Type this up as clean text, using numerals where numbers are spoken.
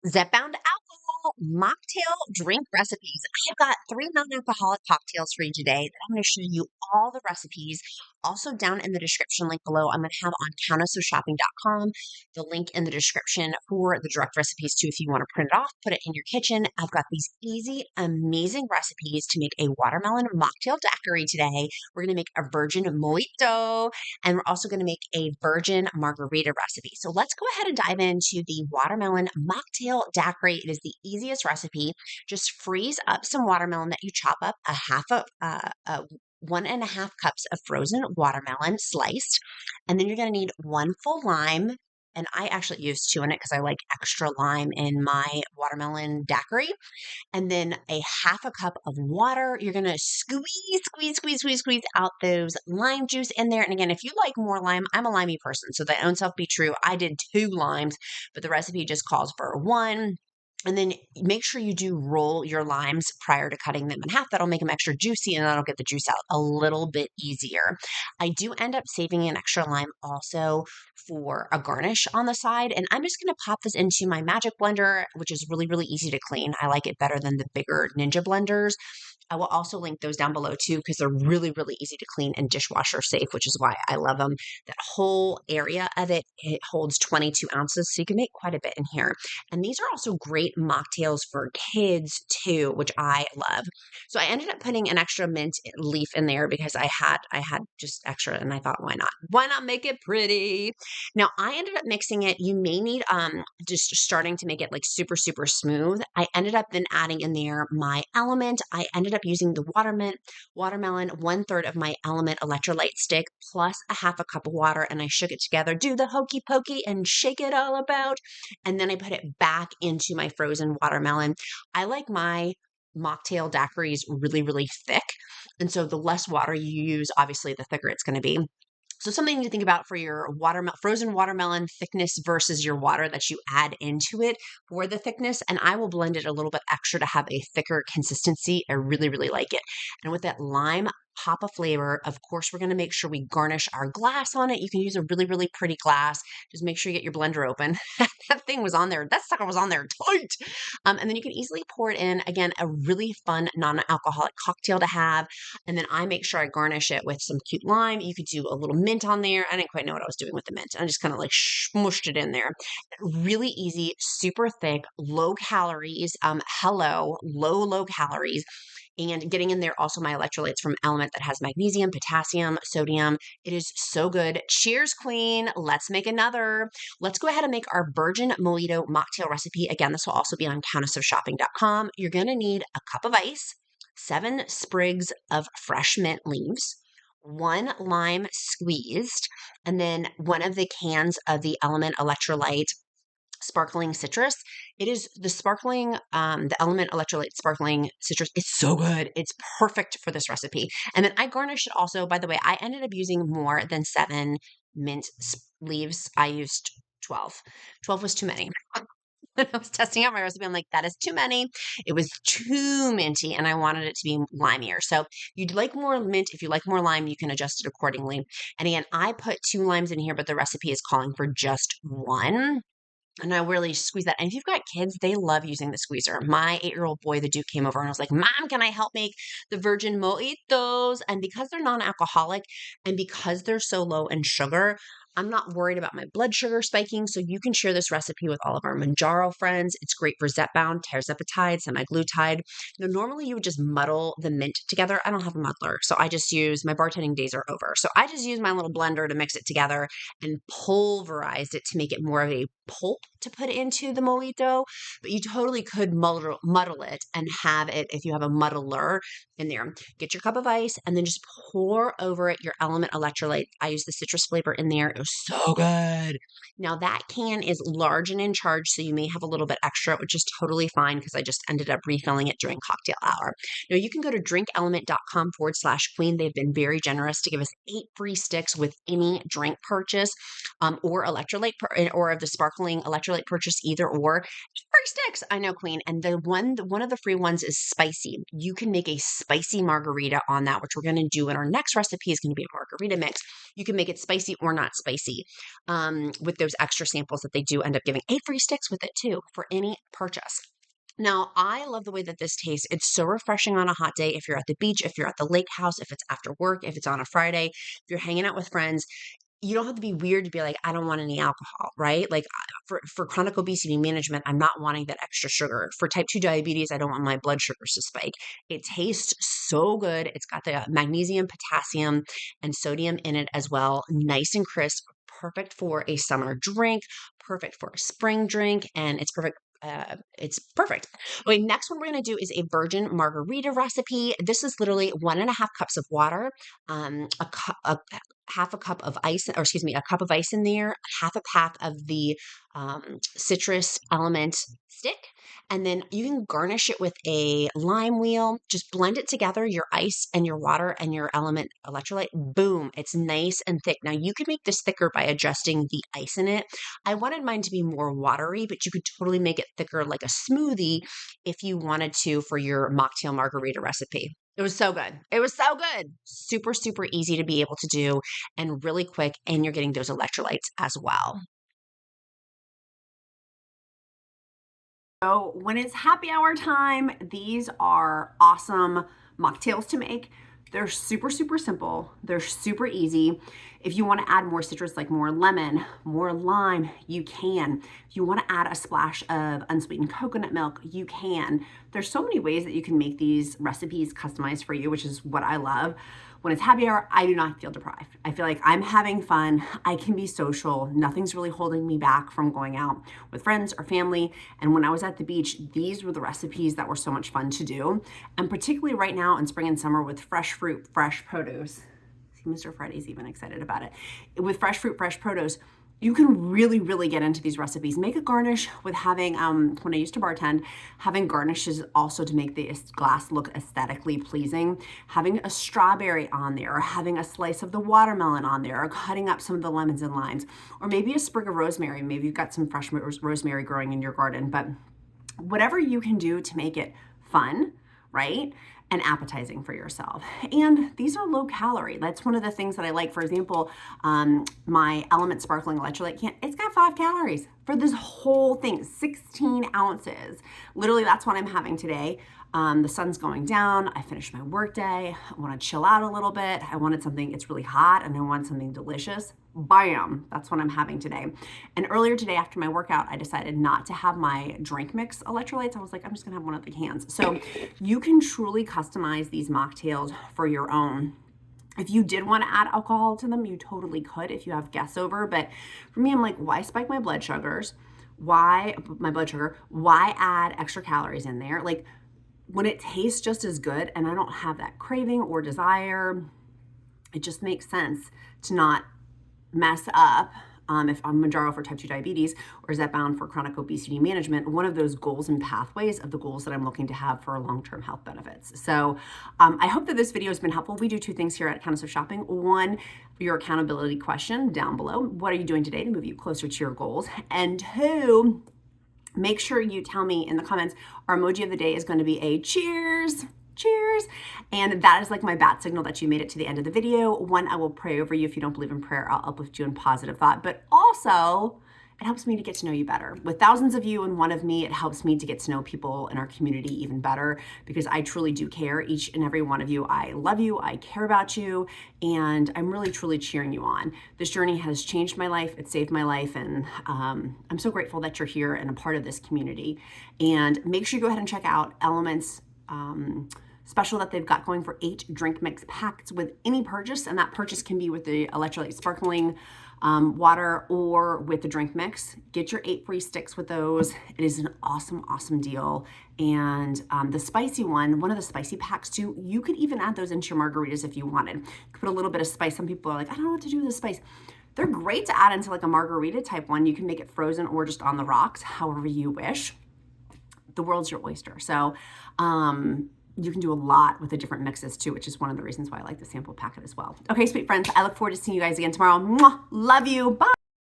ZEPBOUND alcohol mocktail drink recipes. I've got 3 non-alcoholic cocktails for you today that I'm going to show you all the recipes. Also down in the description link below, I'm going to have on countessshopping.com the link in the description for the direct recipes too. If you want to print it off, put it in your kitchen. I've got these easy, amazing recipes to make a watermelon mocktail daiquiri today. We're going to make a virgin mojito, and we're also going to make a virgin margarita recipe. So let's go ahead and dive into the watermelon mocktail daiquiri. It is the easiest recipe. Just freeze up some watermelon that you chop up, a 1.5 cups of frozen watermelon sliced. And then you're going to need 1 full lime. And I actually use 2 in it because I like extra lime in my watermelon daiquiri. And then a 1/2 cup of water. You're going to squeeze out those lime juice in there. And again, if you like more lime, I'm a limey person. So that own self be true. I did 2 limes, but the recipe just calls for 1. And then make sure you do roll your limes prior to cutting them in half. That'll make them extra juicy and that'll get the juice out a little bit easier. I do end up saving an extra lime also for a garnish on the side. And I'm just going to pop this into my magic blender, which is really, really easy to clean. I like it better than the bigger Ninja blenders. I will also link those down below too, because they're really, really easy to clean and dishwasher safe, which is why I love them. That whole area of it holds 22 ounces, so you can make quite a bit in here. And these are also great mocktails for kids too, which I love. So I ended up putting an extra mint leaf in there because I had just extra, and I thought, why not? Why not make it pretty? Now I ended up mixing it. You may need just starting to make it like super, super smooth. I ended up then adding in there my element. I ended up using the watermelon, 1/3 of my LMNT electrolyte stick, plus a 1/2 cup of water, and I shook it together, do the hokey pokey and shake it all about. And then I put it back into my frozen watermelon. I like my mocktail daiquiris really, really thick. And so the less water you use, obviously, the thicker it's going to be. So something to think about for your frozen watermelon thickness versus your water that you add into it for the thickness. And I will blend it a little bit extra to have a thicker consistency. I really, really like it. And with that lime pop of flavor, of course, we're going to make sure we garnish our glass on it. You can use a really, really pretty glass. Just make sure you get your blender open. That thing was on there. That sucker was on there tight. And then you can easily pour it in. Again, a really fun non-alcoholic cocktail to have. And then I make sure I garnish it with some cute lime. You could do a little mint on there. I didn't quite know what I was doing with the mint. I just kind of like smushed it in there. Really easy, super thick, low calories. Low calories. And getting in there also my electrolytes from LMNT that has magnesium, potassium, sodium. It is so good. Cheers, Queen. Let's make another. Let's go ahead and make our virgin mojito mocktail recipe. Again, this will also be on countessshopping.com. You're going to need a cup of ice, 7 sprigs of fresh mint leaves, 1 lime squeezed, and then 1 of the cans of the LMNT electrolyte sparkling citrus. It is the LMNT electrolyte sparkling citrus. It's so good. It's perfect for this recipe. And then I garnished it also. By the way, I ended up using more than 7 mint leaves. I used 12. 12 was too many. When I was testing out my recipe, I'm like, that is too many. It was too minty, and I wanted it to be limier. So you'd like more mint. If you like more lime, you can adjust it accordingly. And again, I put 2 limes in here, but the recipe is calling for just 1. And I really squeeze that. And if you've got kids, they love using the squeezer. My 8-year-old boy, the Duke, came over and was like, Mom, can I help make the virgin mojitos? And because they're non-alcoholic and because they're so low in sugar, I'm not worried about my blood sugar spiking. So you can share this recipe with all of our Mounjaro friends. It's great for ZEPBOUND, tirzepatide, Semaglutide. Now, normally you would just muddle the mint together. I don't have a muddler. So I just use, my bartending days are over. So I just use my little blender to mix it together and pulverize it to make it more of a pulp to put into the mojito. But you totally could muddle it and have it, if you have a muddler in there. Get your cup of ice and then just pour over it your LMNT electrolyte. I use the citrus flavor in there. It was so good. Now that can is large and in charge, so you may have a little bit extra, which is totally fine because I just ended up refilling it during cocktail hour. Now you can go to drinkelement.com/queen. They've been very generous to give us 8 free sticks with any drink purchase, or electrolyte or of the sparkling electrolyte purchase, either or. Free sticks. I know, Queen. And one of the free ones is spicy. You can make a spicy margarita on that, which we're going to do in our next recipe is going to be a margarita mix. You can make it spicy or not spicy. pricey with those extra samples that they do end up giving. 8 free sticks with it too for any purchase. Now, I love the way that this tastes. It's so refreshing on a hot day. If you're at the beach, if you're at the lake house, if it's after work, if it's on a Friday, if you're hanging out with friends, you don't have to be weird to be like, I don't want any alcohol, right? Like for chronic obesity management, I'm not wanting that extra sugar. For type 2 diabetes, I don't want my blood sugars to spike. It tastes so good. It's got the magnesium, potassium, and sodium in it as well. Nice and crisp, perfect for a summer drink, perfect for a spring drink, and it's perfect. It's perfect. Okay, next one we're going to do is a virgin margarita recipe. This is literally 1.5 cups of water, half a cup of ice, or excuse me, a cup of ice in there, half a pack of the citrus element stick, and then you can garnish it with a lime wheel. Just blend it together, your ice and your water and your element electrolyte. Boom, it's nice and thick. Now you could make this thicker by adjusting the ice in it. I wanted mine to be more watery, but you could totally make it thicker like a smoothie if you wanted to for your mocktail margarita recipe. It was so good. It was so good. Super, super easy to be able to do and really quick, and you're getting those electrolytes as well. So when it's happy hour time, these are awesome mocktails to make. They're super, super simple. They're super easy. If you want to add more citrus, like more lemon, more lime, you can. If you want to add a splash of unsweetened coconut milk, you can. There's so many ways that you can make these recipes customized for you, which is what I love. When it's happy hour, I do not feel deprived. I feel like I'm having fun. I can be social. Nothing's really holding me back from going out with friends or family. And when I was at the beach, these were the recipes that were so much fun to do. And particularly right now in spring and summer with fresh fruit, fresh produce. See, Mr. Friday's even excited about it. With fresh fruit, fresh produce, you can really, really get into these recipes. Make a garnish with having, when I used to bartend, having garnishes also to make the glass look aesthetically pleasing. Having a strawberry on there, or having a slice of the watermelon on there, or cutting up some of the lemons and limes, or maybe a sprig of rosemary. Maybe you've got some fresh rosemary growing in your garden, but whatever you can do to make it fun, right? And appetizing for yourself. And these are low calorie. That's one of the things that I like. For example, my Element Sparkling Electrolyte can, it's got 5 calories for this whole thing, 16 ounces. Literally, that's what I'm having today. The sun's going down. I finished my work day. I want to chill out a little bit. I wanted something, it's really hot and I want something delicious. Bam, that's what I'm having today. And earlier today after my workout, I decided not to have my drink mix electrolytes. I was like, I'm just gonna have one of the cans. So you can truly customize these mocktails for your own. If you did want to add alcohol to them, you totally could if you have guests over. But for me, I'm like, why spike my blood sugars? Why add extra calories in there? Like, when it tastes just as good and I don't have that craving or desire, it just makes sense to not mess up. If I'm Mounjaro for type 2 diabetes or ZEPBOUND for chronic obesity management, one of those goals and pathways of the goals that I'm looking to have for long-term health benefits. So I hope that this video has been helpful. We do 2 things here at Countess of Shopping. One, your accountability question down below. What are you doing today to move you closer to your goals? And 2, make sure you tell me in the comments, our emoji of the day is going to be a cheers. Cheers. And that is like my bat signal that you made it to the end of the video. 1, I will pray over you. If you don't believe in prayer, I'll uplift you in positive thought. But also, it helps me to get to know you better. With thousands of you and one of me, it helps me to get to know people in our community even better because I truly do care. Each and every one of you, I love you, I care about you, and I'm really, truly cheering you on. This journey has changed my life, it saved my life, and I'm so grateful that you're here and a part of this community. And make sure you go ahead and check out Element's special that they've got going for 8 drink mix packs with any purchase, and that purchase can be with the electrolyte sparkling water or with the drink mix. Get your 8 free sticks with those. It is an awesome, awesome deal. And the spicy one of the spicy packs too, you could even add those into your margaritas if you wanted. You could put a little bit of spice. Some people are like, I don't know what to do with the spice. They're great to add into like a margarita type one. You can make it frozen or just on the rocks, however you wish. The world's your oyster. So you can do a lot with the different mixes too, which is one of the reasons why I like the sample packet as well. Okay, sweet friends, I look forward to seeing you guys again tomorrow. Mwah! Love you. Bye.